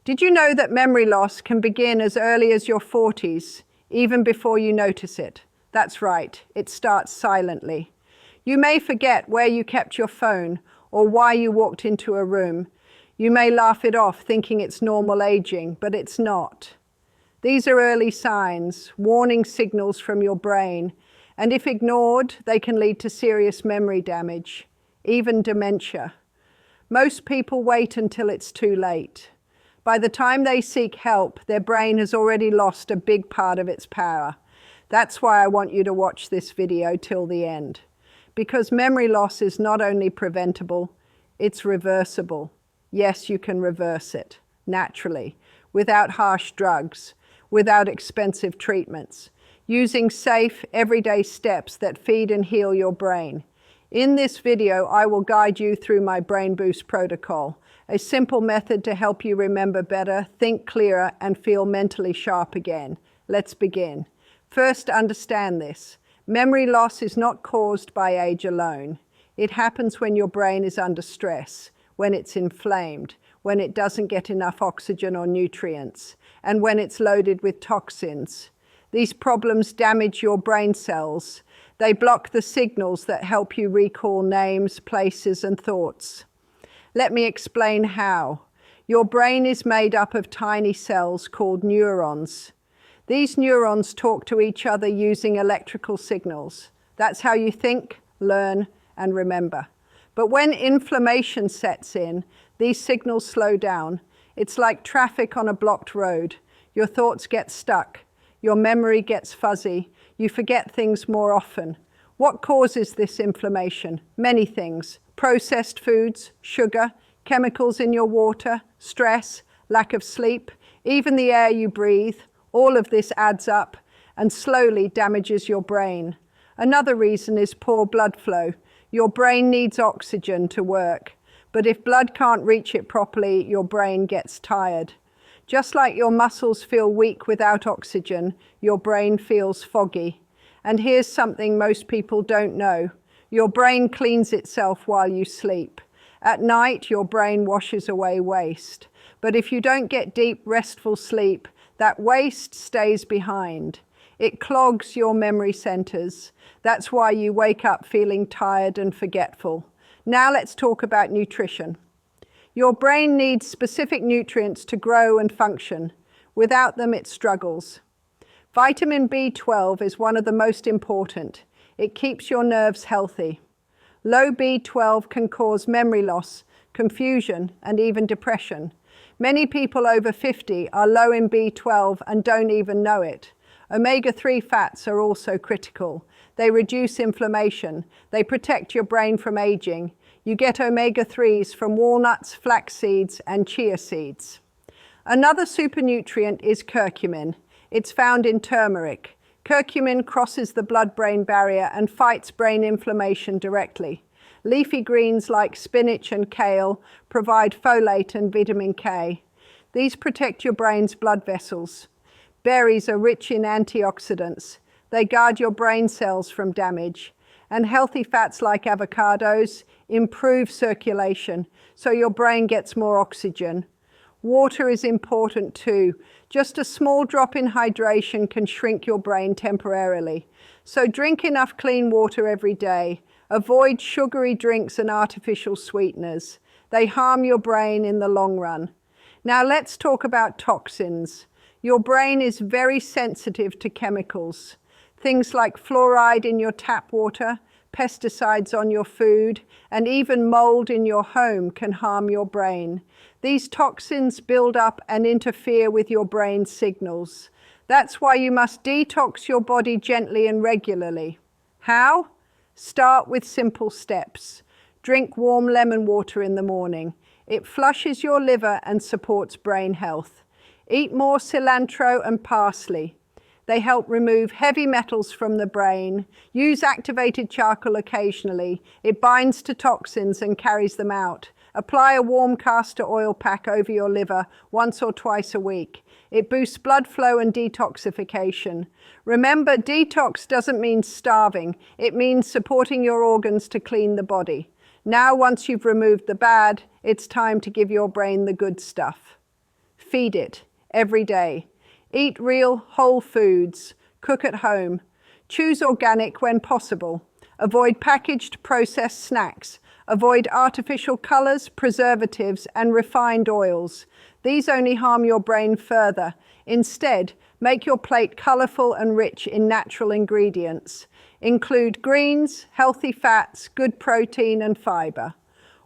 Did you know that memory loss can begin as early as your 40s, even before you notice it? That's right, it starts silently. You may forget where you kept your phone or why you walked into a room. You may laugh it off thinking it's normal aging, but it's not. These are early signs, warning signals from your brain, and if ignored, they can lead to serious memory damage, even dementia. Most people wait until it's too late. By the time they seek help, their brain has already lost a big part of its power. That's why I want you to watch this video till the end. Because memory loss is not only preventable, it's reversible. Yes, you can reverse it, naturally, without harsh drugs, without expensive treatments, using safe, everyday steps that feed and heal your brain. In this video, I will guide you through my Brain Boost protocol, a simple method to help you remember better, think clearer, and feel mentally sharp again. Let's begin. First, understand this. Memory loss is not caused by age alone. It happens when your brain is under stress, when it's inflamed, when it doesn't get enough oxygen or nutrients, and when it's loaded with toxins. These problems damage your brain cells. They block the signals that help you recall names, places, and thoughts. Let me explain how. Your brain is made up of tiny cells called neurons. These neurons talk to each other using electrical signals. That's how you think, learn, and remember. But when inflammation sets in, these signals slow down. It's like traffic on a blocked road. Your thoughts get stuck. Your memory gets fuzzy. You forget things more often. What causes this inflammation? Many things. Processed foods, sugar, chemicals in your water, stress, lack of sleep, even the air you breathe. All of this adds up and slowly damages your brain. Another reason is poor blood flow. Your brain needs oxygen to work, but if blood can't reach it properly, your brain gets tired. Just like your muscles feel weak without oxygen, your brain feels foggy. And here's something most people don't know. Your brain cleans itself while you sleep. At night, your brain washes away waste. But if you don't get deep, restful sleep, that waste stays behind. It clogs your memory centers. That's why you wake up feeling tired and forgetful. Now let's talk about nutrition. Your brain needs specific nutrients to grow and function. Without them, it struggles. Vitamin B12 is one of the most important. It keeps your nerves healthy. Low B12 can cause memory loss, confusion, and even depression. Many people over 50 are low in B12 and don't even know it. Omega-3 fats are also critical. They reduce inflammation. They protect your brain from aging. You get omega-3s from walnuts, flax seeds, and chia seeds. Another supernutrient is curcumin. It's found in turmeric. Curcumin crosses the blood-brain barrier and fights brain inflammation directly. Leafy greens like spinach and kale provide folate and vitamin K. These protect your brain's blood vessels. Berries are rich in antioxidants. They guard your brain cells from damage. And healthy fats like avocados improve circulation, so your brain gets more oxygen. Water is important too. Just a small drop in hydration can shrink your brain temporarily. So drink enough clean water every day. Avoid sugary drinks and artificial sweeteners. They harm your brain in the long run. Now let's talk about toxins. Your brain is very sensitive to chemicals. Things like fluoride in your tap water, pesticides on your food, and even mold in your home can harm your brain. These toxins build up and interfere with your brain's signals. That's why you must detox your body gently and regularly. How? Start with simple steps. Drink warm lemon water in the morning. It flushes your liver and supports brain health. Eat more cilantro and parsley. They help remove heavy metals from the brain. Use activated charcoal occasionally. It binds to toxins and carries them out. Apply a warm castor oil pack over your liver once or twice a week. It boosts blood flow and detoxification. Remember, detox doesn't mean starving. It means supporting your organs to clean the body. Now, once you've removed the bad, it's time to give your brain the good stuff. Feed it every day. Eat real, whole foods. Cook at home. Choose organic when possible. Avoid packaged, processed snacks. Avoid artificial colors, preservatives, and refined oils. These only harm your brain further. Instead, make your plate colorful and rich in natural ingredients. Include greens, healthy fats, good protein, and fiber.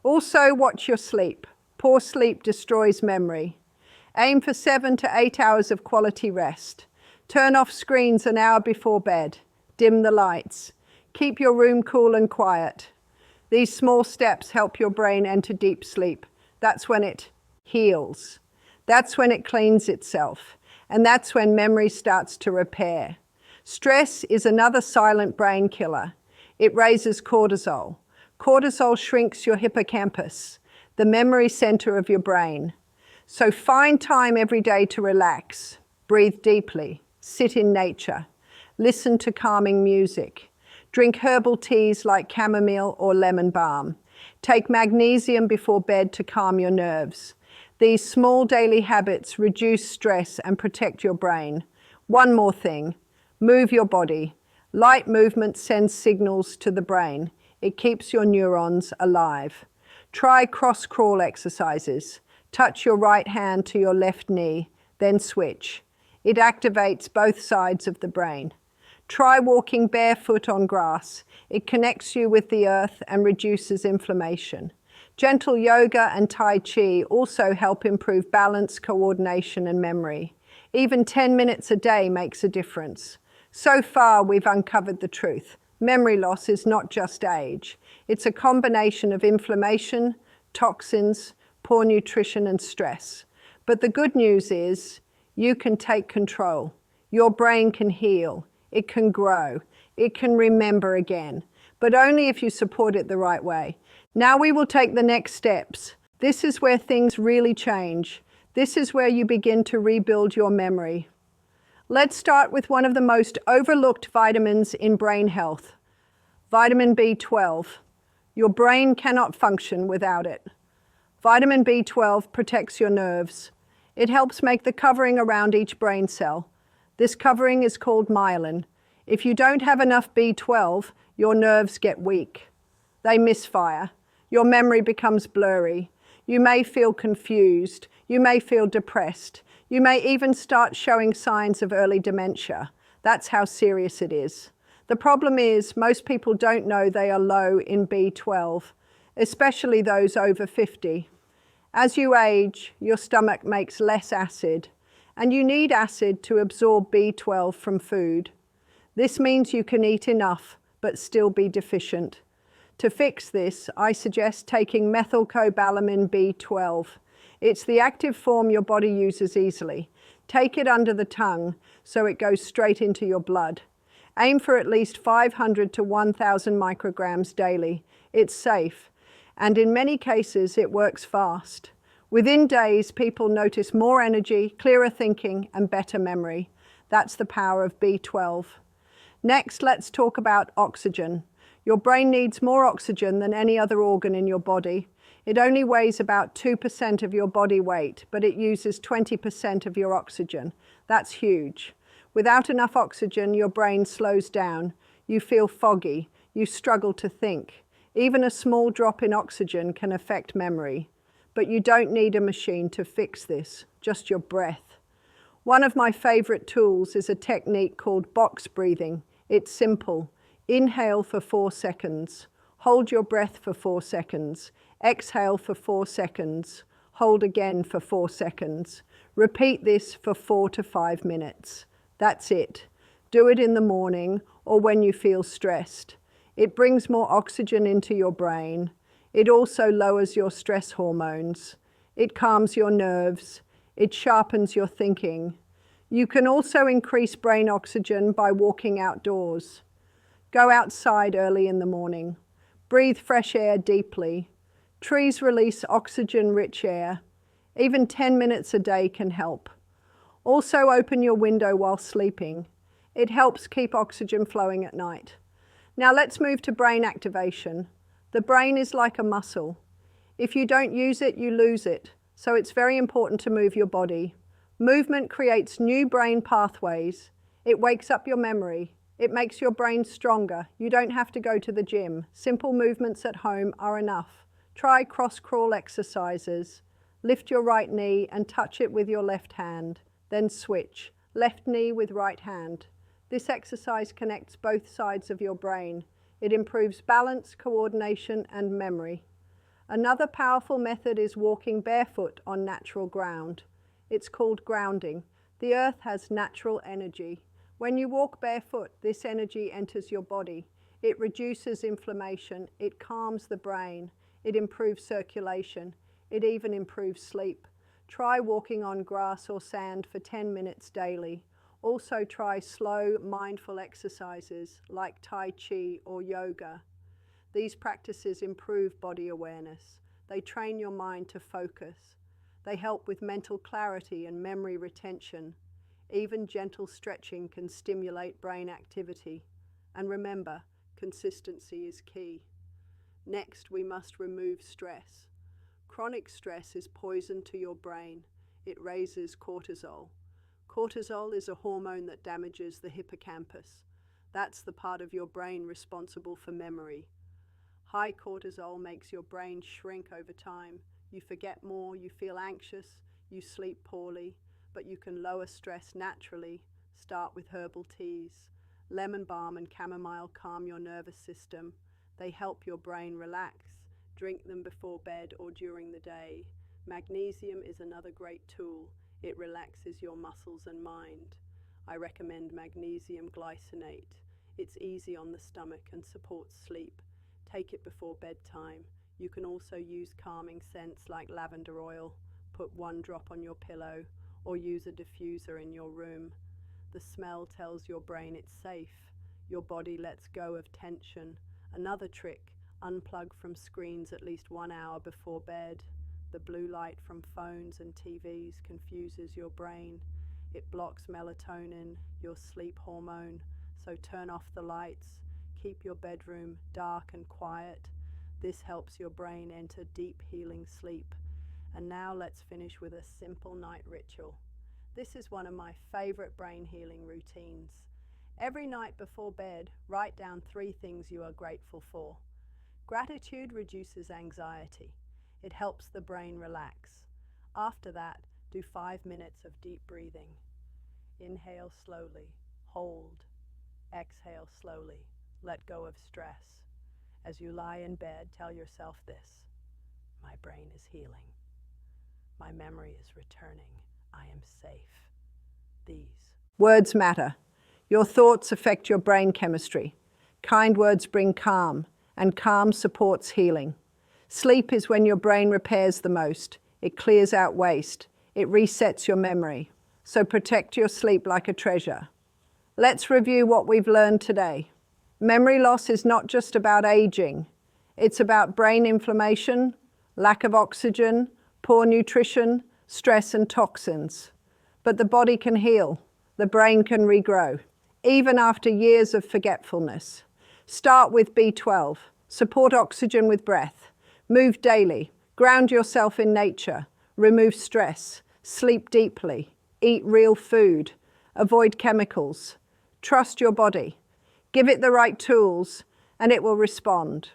Also, watch your sleep. Poor sleep destroys memory. Aim for 7 to 8 hours of quality rest. Turn off screens an hour before bed. Dim the lights. Keep your room cool and quiet. These small steps help your brain enter deep sleep. That's when it heals. That's when it cleans itself. And that's when memory starts to repair. Stress is another silent brain killer. It raises cortisol. Cortisol shrinks your hippocampus, the memory center of your brain. So find time every day to relax. Breathe deeply. Sit in nature. Listen to calming music. Drink herbal teas like chamomile or lemon balm. Take magnesium before bed to calm your nerves. These small daily habits reduce stress and protect your brain. One more thing, move your body. Light movement sends signals to the brain. It keeps your neurons alive. Try cross-crawl exercises. Touch your right hand to your left knee, then switch. It activates both sides of the brain. Try walking barefoot on grass. It connects you with the earth and reduces inflammation. Gentle yoga and Tai Chi also help improve balance, coordination, and memory. Even 10 minutes a day makes a difference. So far, we've uncovered the truth. Memory loss is not just age. It's a combination of inflammation, toxins, poor nutrition, and stress. But the good news is you can take control. Your brain can heal. It can grow. It can remember again, but only if you support it the right way. Now we will take the next steps. This is where things really change. This is where you begin to rebuild your memory. Let's start with one of the most overlooked vitamins in brain health, vitamin B12. Your brain cannot function without it. Vitamin B12 protects your nerves. It helps make the covering around each brain cell. This covering is called myelin. If you don't have enough B12, your nerves get weak. They misfire. Your memory becomes blurry. You may feel confused. You may feel depressed. You may even start showing signs of early dementia. That's how serious it is. The problem is most people don't know they are low in B12, especially those over 50. As you age, your stomach makes less acid, and you need acid to absorb B12 from food. This means you can eat enough, but still be deficient. To fix this, I suggest taking methylcobalamin B12. It's the active form your body uses easily. Take it under the tongue so it goes straight into your blood. Aim for at least 500 to 1,000 micrograms daily. It's safe, and in many cases it works fast. Within days, people notice more energy, clearer thinking, and better memory. That's the power of B12. Next, let's talk about oxygen. Your brain needs more oxygen than any other organ in your body. It only weighs about 2% of your body weight, but it uses 20% of your oxygen. That's huge. Without enough oxygen, your brain slows down. You feel foggy. You struggle to think. Even a small drop in oxygen can affect memory. But you don't need a machine to fix this, just your breath. One of my favorite tools is a technique called box breathing. It's simple. Inhale for 4 seconds. Hold your breath for 4 seconds. Exhale for 4 seconds. Hold again for 4 seconds. Repeat this for 4 to 5 minutes. That's it. Do it in the morning or when you feel stressed. It brings more oxygen into your brain. It also lowers your stress hormones. It calms your nerves. It sharpens your thinking. You can also increase brain oxygen by walking outdoors. Go outside early in the morning. Breathe fresh air deeply. Trees release oxygen-rich air. Even 10 minutes a day can help. Also open your window while sleeping. It helps keep oxygen flowing at night. Now let's move to brain activation. The brain is like a muscle. If you don't use it, you lose it. So it's very important to move your body. Movement creates new brain pathways. It wakes up your memory. It makes your brain stronger. You don't have to go to the gym. Simple movements at home are enough. Try cross-crawl exercises. Lift your right knee and touch it with your left hand. Then switch. Left knee with right hand. This exercise connects both sides of your brain. It improves balance, coordination, and memory. Another powerful method is walking barefoot on natural ground. It's called grounding. The earth has natural energy. When you walk barefoot, this energy enters your body. It reduces inflammation. It calms the brain. It improves circulation. It even improves sleep. Try walking on grass or sand for 10 minutes daily. Also try slow, mindful exercises like Tai Chi or yoga. These practices improve body awareness. They train your mind to focus. They help with mental clarity and memory retention. Even gentle stretching can stimulate brain activity. And remember, consistency is key. Next, we must remove stress. Chronic stress is poison to your brain. It raises cortisol. Cortisol is a hormone that damages the hippocampus. That's the part of your brain responsible for memory. High cortisol makes your brain shrink over time. You forget more, you feel anxious, you sleep poorly, but you can lower stress naturally. Start with herbal teas. Lemon balm and chamomile calm your nervous system. They help your brain relax. Drink them before bed or during the day. Magnesium is another great tool. It relaxes your muscles and mind. I recommend magnesium glycinate. It's easy on the stomach and supports sleep. Take it before bedtime. You can also use calming scents like lavender oil. Put 1 drop on your pillow or use a diffuser in your room. The smell tells your brain it's safe. Your body lets go of tension. Another trick, unplug from screens at least 1 hour before bed. The blue light from phones and TVs confuses your brain. It blocks melatonin, your sleep hormone, so turn off the lights. Keep your bedroom dark and quiet. This helps your brain enter deep healing sleep. And now let's finish with a simple night ritual. This is one of my favorite brain healing routines. Every night before bed, write down 3 things you are grateful for. Gratitude reduces anxiety. It helps the brain relax. After that, do 5 minutes of deep breathing. Inhale slowly, hold, exhale slowly, let go of stress. As you lie in bed, tell yourself this: my brain is healing. My memory is returning. I am safe. These words matter. Your thoughts affect your brain chemistry. Kind words bring calm, and calm supports healing. Sleep is when your brain repairs the most. It clears out waste. It resets your memory. So protect your sleep like a treasure. Let's review what we've learned today. Memory loss is not just about aging. It's about brain inflammation, lack of oxygen, poor nutrition, stress and toxins. But the body can heal. The brain can regrow, even after years of forgetfulness. Start with B12. Support oxygen with breath. Move daily. Ground yourself in nature. Remove stress. Sleep deeply. Eat real food. Avoid chemicals. Trust your body. Give it the right tools, and it will respond.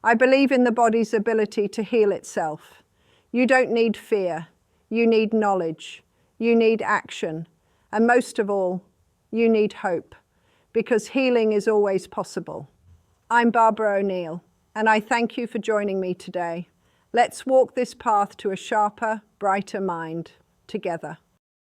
I believe in the body's ability to heal itself. You don't need fear. You need knowledge. You need action. And most of all, you need hope, because healing is always possible. I'm Barbara O'Neill, and I thank you for joining me today. Let's walk this path to a sharper, brighter mind together.